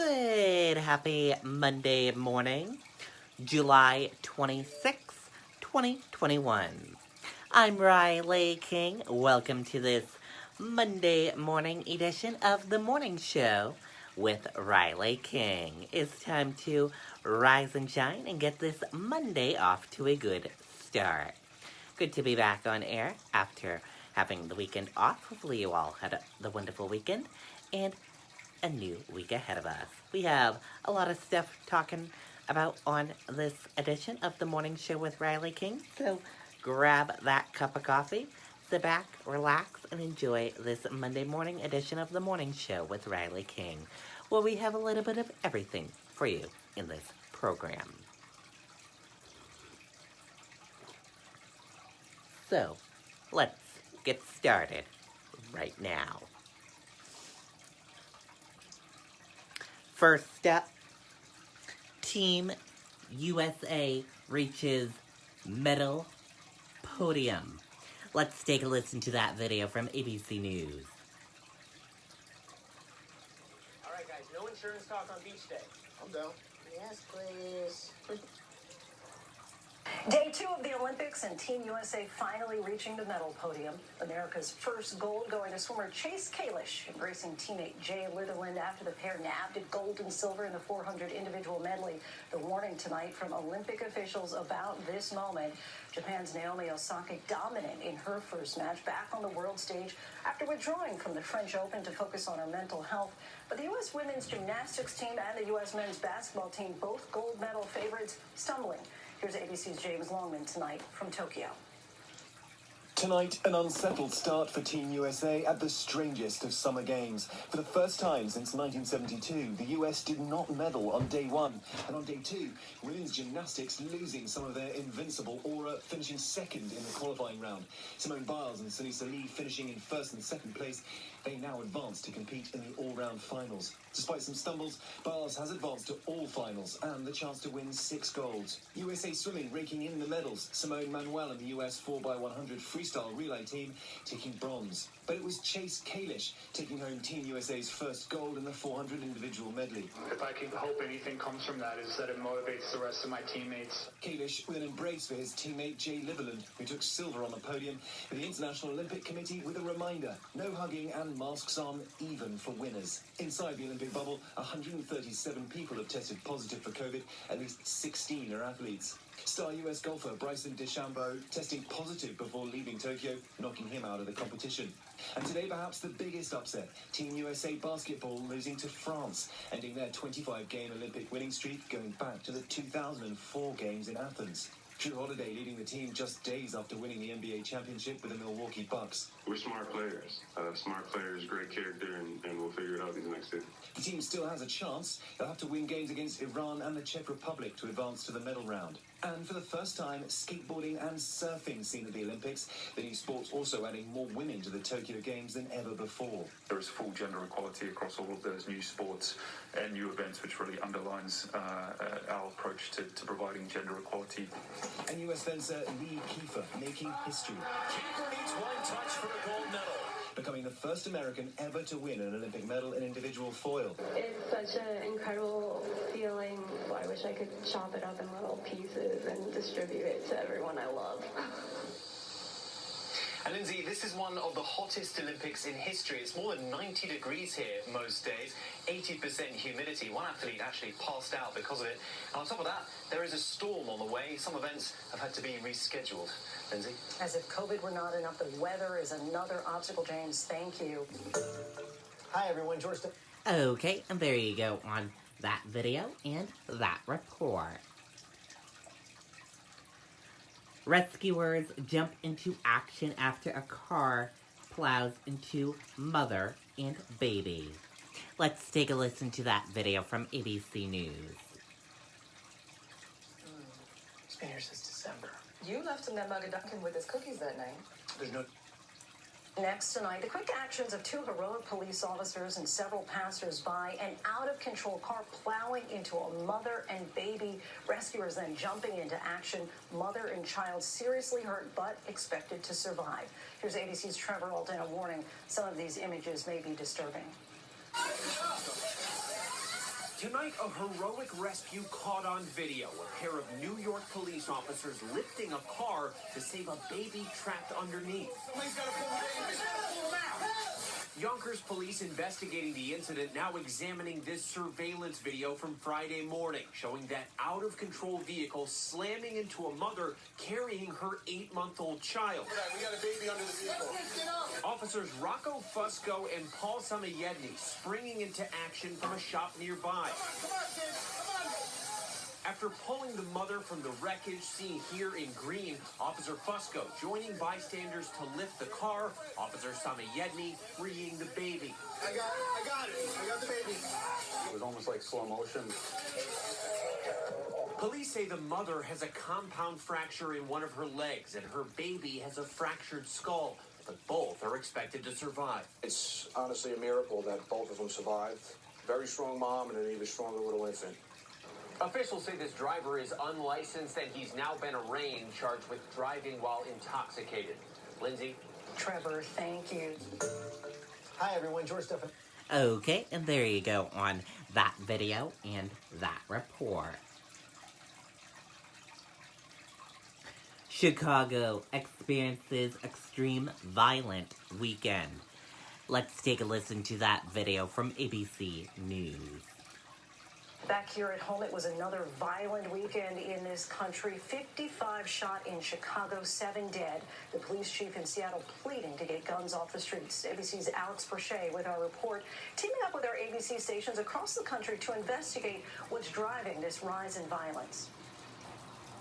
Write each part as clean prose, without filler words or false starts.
Good, happy Monday morning, July 26th, 2021. I'm Riley King. Welcome to this Monday morning edition of The Morning Show with Riley King. It's time to rise and shine and get this Monday off to a good start. Good to be back on air after having the weekend off. Hopefully you all had the wonderful weekend and a new week ahead of us. We have a lot of stuff talking about on this edition of The Morning Show with Riley King. So grab that cup of coffee, sit back, relax, and enjoy this Monday morning edition of The Morning Show with Riley King, where we have a little bit of everything for you in this program. So let's get started right now. First up, Team USA reaches medal podium. Let's take a listen to that video from ABC News. All right, guys, no insurance talk on beach day. I'm down. Yes, please. Day 2 of the Olympics and Team USA finally reaching the medal podium. America's first gold going to swimmer Chase Kalish, embracing teammate Jay Litherland after the pair nabbed at gold and silver in the 400 individual medley. The warning tonight from Olympic officials about this moment. Japan's Naomi Osaka dominant in her first match back on the world stage after withdrawing from the French Open to focus on her mental health. But the U.S. women's gymnastics team and the U.S. men's basketball team, both gold medal favorites, stumbling. Here's ABC's James Longman tonight from Tokyo. Tonight, an unsettled start for Team USA at the strangest of summer games. For the first time since 1972, the US did not medal on day 1. And on day 2, women's gymnastics losing some of their invincible aura, finishing second in the qualifying round. Simone Biles and Sunny Salih finishing in first and second place. They now advance to compete in the all-round finals. Despite some stumbles, Biles has advanced to all finals and the chance to win 6 golds. USA Swimming raking in the medals. Simone Manuel and the US 4x100 freestyle relay team taking bronze. But it was Chase Kalish taking home Team USA's first gold in the 400 individual medley. If I can hope anything comes from that, is that it motivates the rest of my teammates. Kalish with an embrace for his teammate Jay Litherland, who took silver on the podium, and the International Olympic Committee with a reminder: no hugging and masks on, even for winners. Inside the Olympic bubble, 137 people have tested positive for COVID, at least 16 are athletes. Star US golfer Bryson DeChambeau testing positive before leaving Tokyo, knocking him out of the competition. And today, perhaps the biggest upset, Team USA basketball losing to France, ending their 25-game Olympic winning streak going back to the 2004 games in Athens. Drew Holiday leading the team just days after winning the NBA championship with the Milwaukee Bucks. We're smart players. Great character, and we'll figure it out these next two. The team still has a chance. They'll have to win games against Iran and the Czech Republic to advance to the medal round. And for the first time, skateboarding and surfing seen at the Olympics. The new sports also adding more women to the Tokyo Games than ever before. There is full gender equality across all of those new sports and new events, which really underlines our approach to providing gender equality. And US fencer Lee Kiefer making history. Kiefer needs one touch for a gold medal. Becoming the first American ever to win an Olympic medal in individual foil. It's such an incredible feeling. I wish I could chop it up in little pieces and distribute it to everyone I love. And Lindsay, this is one of the hottest Olympics in history. It's more than 90 degrees here most days, 80% humidity. One athlete actually passed out because of it. And on top of that, there is a storm on the way. Some events have had to be rescheduled. Lindsay? As if COVID were not enough, the weather is another obstacle, James. Thank you. Hi, everyone. George. Okay, and there you go on that video and that report. Rescuers jump into action after a car plows into mother and baby. Let's take a listen to that video from ABC News. It's been here since December. You left him that mug of Dunkin' with his cookies that night. There's no... Next tonight, the quick actions of 2 heroic police officers and several passers-by. An out-of-control car plowing into a mother and baby. Rescuers then jumping into action. Mother and child seriously hurt but expected to survive. Here's ABC's Trevor Alden, a warning. Some of these images may be disturbing. Tonight, a heroic rescue caught on video. A pair of New York police officers lifting a car to save a baby trapped underneath. Somebody's got to pull the baby. Pull him out. Yonkers police investigating the incident, now examining this surveillance video from Friday morning, showing that out-of-control vehicle slamming into a mother carrying her 8-month-old child. We got a baby under the vehicle. Officers Rocco Fusco and Paul Samayedny springing into action from a shop nearby. Come on, kid. Come on. After pulling the mother from the wreckage seen here in green, Officer Fusco joining bystanders to lift the car, Officer Samayedny freeing the baby. I got it. I got the baby. It was almost like slow motion. Police say the mother has a compound fracture in one of her legs and her baby has a fractured skull, but both are expected to survive. It's honestly a miracle that both of them survived. Very strong mom and an even stronger little infant. Officials say this driver is unlicensed and he's now been arraigned, charged with driving while intoxicated. Lindsay? Trevor, thank you. Hi, everyone. George Stephan. Okay, and there you go on that video and that report. Chicago experiences extreme violent weekend. Let's take a listen to that video from ABC News. Back here at home, it was another violent weekend in this country. 55 shot in Chicago, 7 dead. The police chief in Seattle pleading to get guns off the streets. ABC's Alex Perche with our report, teaming up with our ABC stations across the country to investigate what's driving this rise in violence.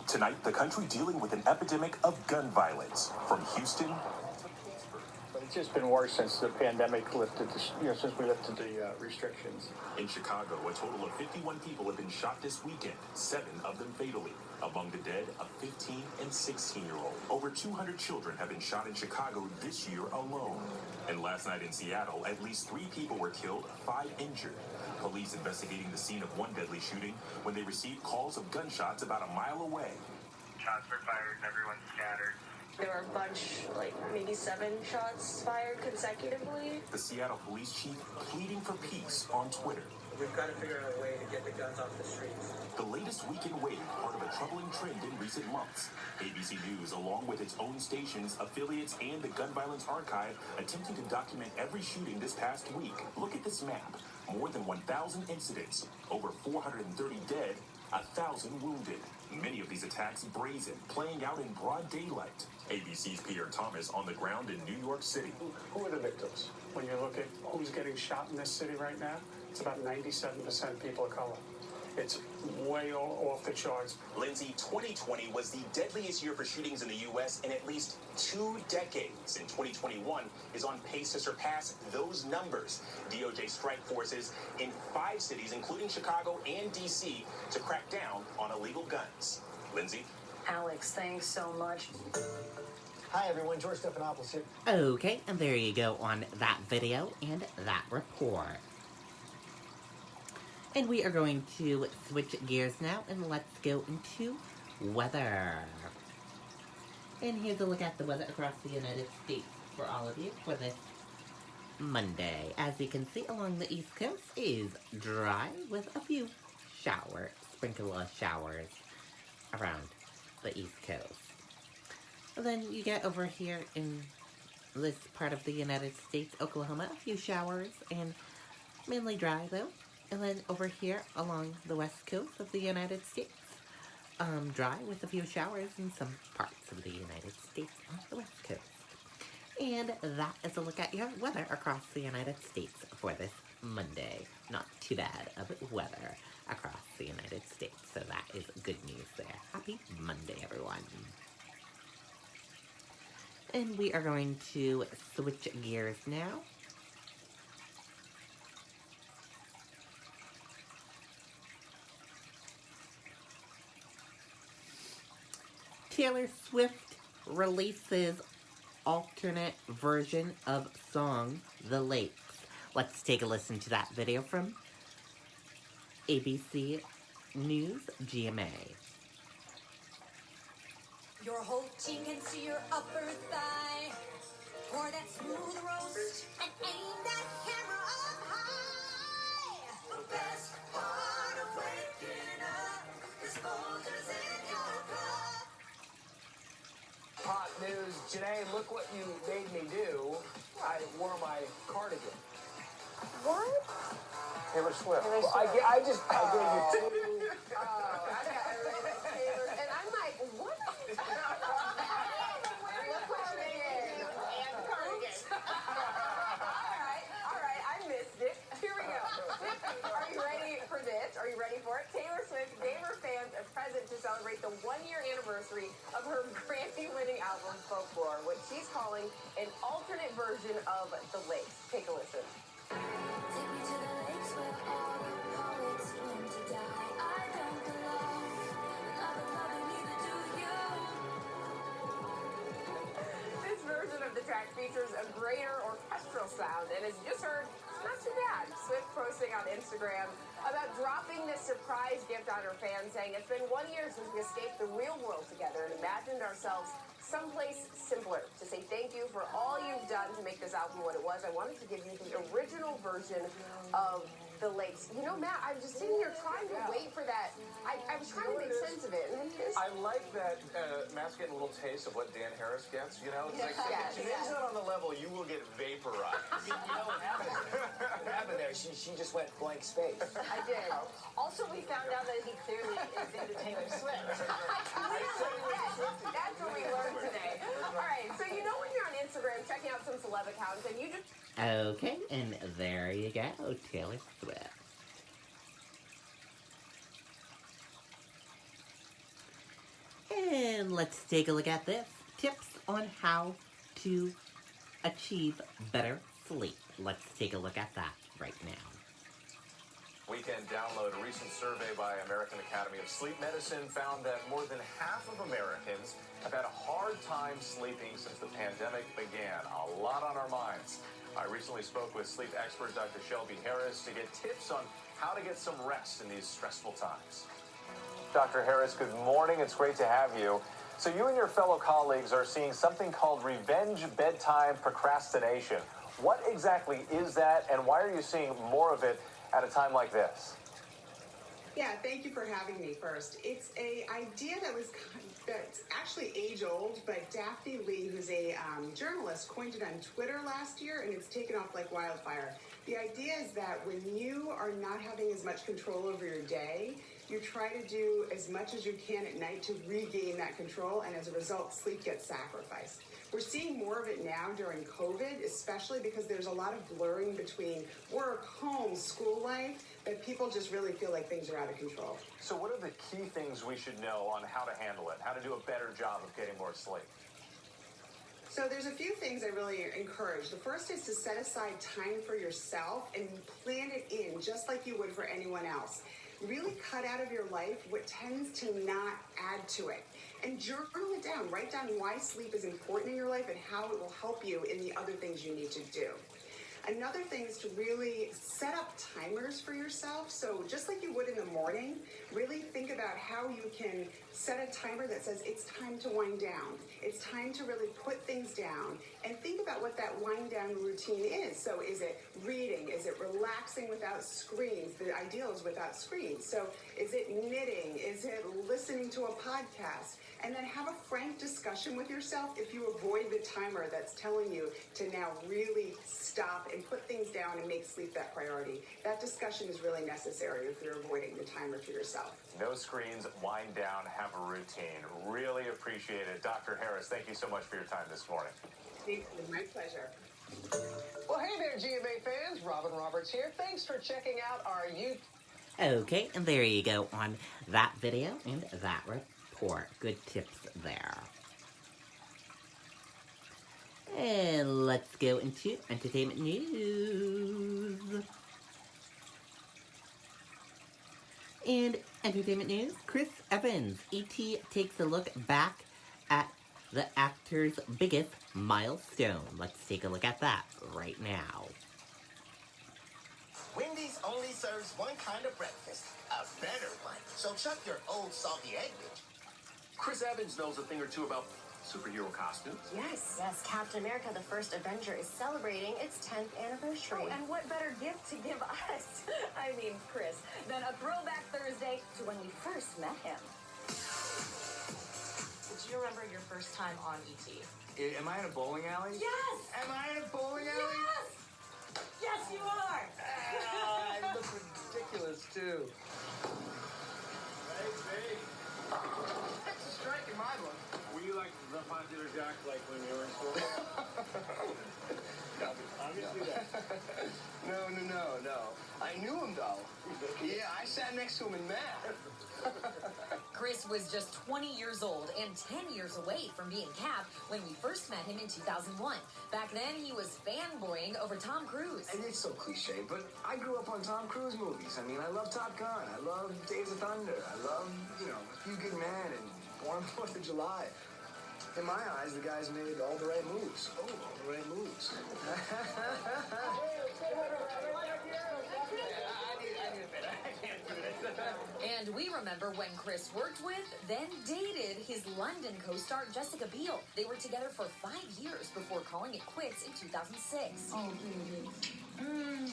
Tonight, the country dealing with an epidemic of gun violence. From Houston to Pittsburgh. But it's just been worse since the pandemic lifted, since we lifted the restrictions. In Chicago, a total of 51 people have been shot this weekend, 7 of them fatally. Among the dead, a 15 and 16-year-old. Over 200 children have been shot in Chicago this year alone. And last night in Seattle, at least 3 people were killed, 5 injured. Police investigating the scene of one deadly shooting when they received calls of gunshots about a mile away. Shots were fired and everyone scattered. There were a bunch, like maybe 7 shots fired consecutively. The Seattle police chief pleading for peace on Twitter. We've got to figure out a way to get the guns off the streets. The latest weekend wave, part of a troubling trend in recent months. ABC News, along with its own stations, affiliates, and the Gun Violence Archive, attempting to document every shooting this past week. Look at this map. More than 1,000 incidents, over 430 dead, 1,000 wounded. Many of these attacks brazen, playing out in broad daylight. ABC's Peter Thomas on the ground in New York City. Who are the victims? When you look at who's getting shot in this city right now, it's about 97% people of color. It's way off the charts. Lindsay, 2020 was the deadliest year for shootings in the U.S. in at least 2 decades. And 2021 is on pace to surpass those numbers. DOJ strike forces in 5 cities, including Chicago and D.C., to crack down on illegal guns. Lindsay? Alex, thanks so much. Hi, everyone. George Stephanopoulos here. Okay, and there you go on that video and that report. And we are going to switch gears now, and let's go into weather. And here's a look at the weather across the United States for all of you for this Monday. As you can see, along the East Coast is dry with a few showers, sprinkle of showers around the East Coast. And then you get over here in this part of the United States, Oklahoma, a few showers and mainly dry though. And then over here along the west coast of the United States, dry with a few showers in some parts of the United States on the west coast. And that is a look at your weather across the United States for this Monday. Not too bad of weather across the United States, so that is good news there. Happy Monday, everyone. And we are going to switch gears now. Taylor Swift releases alternate version of song The Lakes. Let's take a listen to that video from ABC News GMA. Your whole team can see your upper thigh. Pour that smooth roast and aim that camera up high. The best part. Janae, look what you made me do. I wore my cardigan. What? Taylor Swift. Taylor Well, Swift. I gave you two. Oh, I got Taylor. And I'm like, what? Look what you did. And the cardigan. All right, I missed it. Here we go. Are you ready for this? Are you ready for it? Taylor Swift gave her fans a present to celebrate the one-year anniversary of her Grammy-winning album, Folklore, which she's calling an alternate version of The Lakes. Take a listen. Take me to the lakes where all the poets swim to die. I don't belong. Another lover, neither do you. This version of the track features a greater orchestral sound, and as you just heard, it's not too bad. Swift posting on Instagram about dropping this surprise gift on her fans, saying, "It's been 1 year since we escaped the real world together and imagined ourselves someplace simpler. To say thank you for all you've done to make this album what it was, I wanted to give you the original version of The Lakes." You know, Matt, I was just sitting here trying to wait for that. I was trying to make sense of it. And then I like that Matt's getting a little taste of what Dan Harris gets. You know, it's like Yes, if Janae's not on the level, you will get vaporized. You know what happened? What happened there? She just went blank space. I did. Also, we found out that he clearly is into Taylor Swift. That's what we learned today. All right, so you know when you're on Instagram checking out some celeb accounts and you just... Okay, and there you go, Taylor Swift. And let's take a look at this. Tips on how to achieve better sleep. Let's take a look at that right now. We can download a recent survey by American Academy of Sleep Medicine found that more than half of Americans have had a hard time sleeping since the pandemic began. A lot on our minds. I recently spoke with sleep expert Dr. Shelby Harris to get tips on how to get some rest in these stressful times. Dr. Harris, good morning. It's great to have you. So you and your fellow colleagues are seeing something called revenge bedtime procrastination. What exactly is that, and why are you seeing more of it at a time like this? Yeah, thank you for having me first. It's a idea that's actually age old, but Daphne Lee, who's a journalist, coined it on Twitter last year, and it's taken off like wildfire. The idea is that when you are not having as much control over your day, you try to do as much as you can at night to regain that control, and as a result, sleep gets sacrificed. We're seeing more of it now during COVID, especially because there's a lot of blurring between work, home, school life, that people just really feel like things are out of control. So what are the key things we should know on how to handle it, how to do a better job of getting more sleep? So there's a few things I really encourage. The first is to set aside time for yourself and plan it in just like you would for anyone else. Really cut out of your life what tends to not add to it. And journal it down. Write down why sleep is important in your life and how it will help you in the other things you need to do. Another thing is to really set up timers for yourself. So just like you would in the morning, really think about how you can set a timer that says it's time to wind down. It's time to really put things down, and think about what that wind down routine is. So is it reading? Is it relaxing without screens? The ideal is without screens. So is it knitting? Is it listening to a podcast? And then have a frank discussion with yourself if you avoid the timer that's telling you to now really stop and put things down and make sleep that priority. That discussion is really necessary if you're avoiding the timer for yourself. No screens, wind down, have a routine. Really appreciate it. Dr. Harris, thank you so much for your time this morning. Thank you. My pleasure. Well, hey there, GMA fans. Robin Roberts here. Thanks for checking out our YouTube. Okay, and there you go on that video and that report. Good tips there. And let's go into entertainment news. And entertainment news, Chris Evans, E.T. takes a look back at the actor's biggest milestone. Let's take a look at that right now. Wendy's only serves one kind of breakfast, a better one. So chuck your old salty egg, bitch. Chris Evans knows a thing or two about superhero costumes. Yes, Captain America, the first Avenger, is celebrating its 10th anniversary. Oh, and what better gift to give us, I mean Chris, than a throwback Thursday to when we first met him. Do you remember your first time on ET? Am I in a bowling alley? Yes! Am I in a bowling alley? Yes! Yes, you are! I look ridiculous, too. Hey. That's a strike in my book. Were you like the popular jock like when you were in school? Obviously No. I knew him, though. Yeah, I sat next to him in math. Chris was just 20 years old and 10 years away from being Cap when we first met him in 2001. Back then, he was fanboying over Tom Cruise. And it's so cliche, but I grew up on Tom Cruise movies. I mean, I love Top Gun. I love Days of Thunder. I love, A Few Good Men and Born 4th of July. In my eyes, the guy's made all the right moves. Oh, all the right moves. And we remember when Chris worked with, then dated, his London co-star Jessica Biel. They were together for 5 years before calling it quits in 2006. Oh, And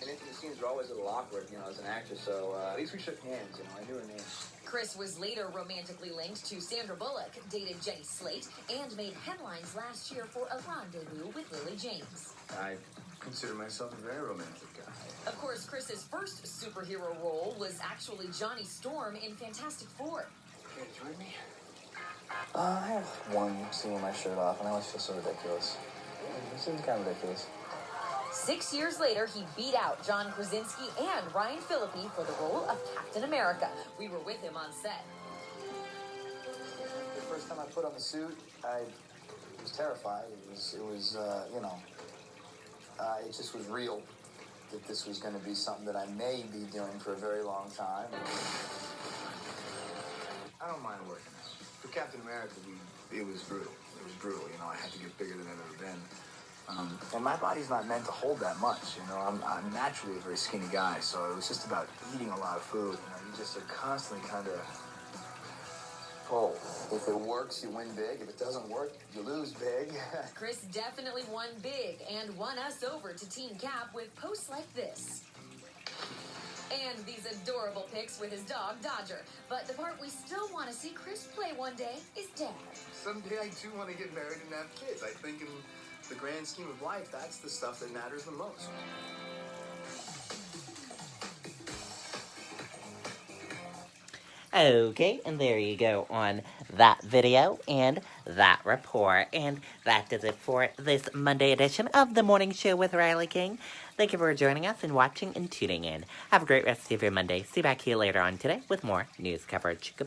intimate scenes are always a little awkward, as an actor, so at least we shook hands, I knew her name. Chris was later romantically linked to Sandra Bullock, dated Jenny Slate, and made headlines last year for a rendezvous with Lily James. I consider myself a very romantic guy. Of course, Chris's first superhero role was actually Johnny Storm in Fantastic Four. Can't join me? I have one scene with my shirt off, and I always feel so ridiculous. It seems kind of ridiculous. 6 years later, he beat out John Krasinski and Ryan Phillippe for the role of Captain America. We were with him on set. The first time I put on the suit, I was terrified. It just was real that this was going to be something that I may be doing for a very long time. I don't mind working. For Captain America, it was brutal. It was brutal. I had to get bigger than I've ever been. And my body's not meant to hold that much. I'm naturally a very skinny guy, so it was just about eating a lot of food. You just are constantly kind of pulled. If it works, you win big. If it doesn't work, you lose big. Chris definitely won big and won us over to Team Cap with posts like this. And these adorable pics with his dog, Dodger. But the part we still want to see Chris play one day is Dad. Someday I do want to get married and have kids. I think in the grand scheme of life, that's the stuff that matters the most. Okay, and there you go on that video and that report. And that does it for this Monday edition of The Morning Show with Riley King. Thank you for joining us and watching and tuning in. Have a great rest of your Monday. See you back here later on today with more news coverage. Goodbye.